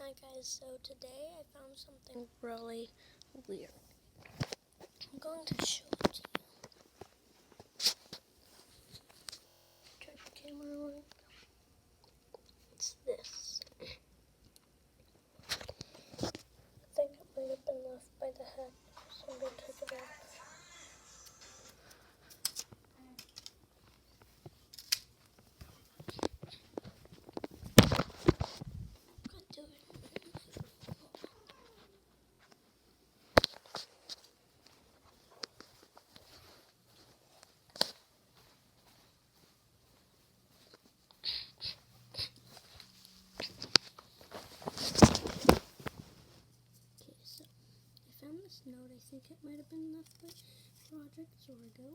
Hi guys, so today I found something really weird. I'm going to show it to you. Turn the camera on. It's this. I think it might have been left by the head, so I'm going to take it off. This note, I think it might have been left by Project Zorgo.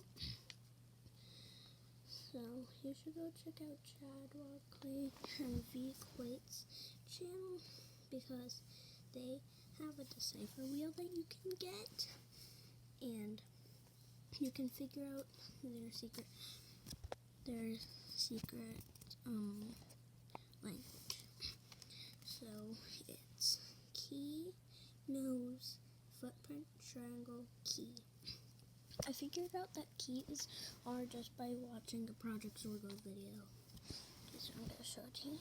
So you should go check out Chad Walkley and V Quait's channel because they have a decipher wheel that you can get, and you can figure out their secret language. So it's key, nose, footprint, triangle, key. I figured out that keys are just by watching a Project Zorgo video. Okay, so I'm going to show it to you.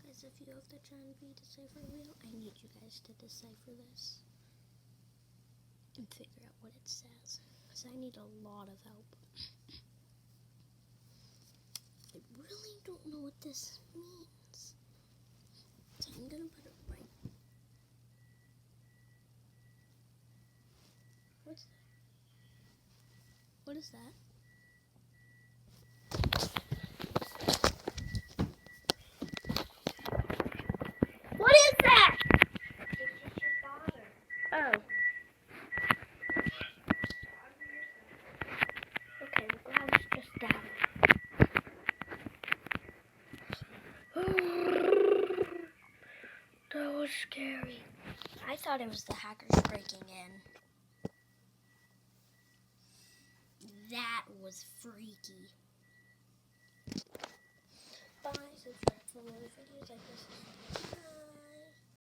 Guys, if you have the Gen V decipher wheel, I need you guys to decipher this and figure out what it says, because I need a lot of help. I really don't know what this means, so I'm going to put it right. What's that? What is that? What is that? It's just your father. Oh. Okay, well, that was just that. That was scary. I thought it was the hackers breaking in. That was freaky. Bye, subscribe for more videos like this. Bye.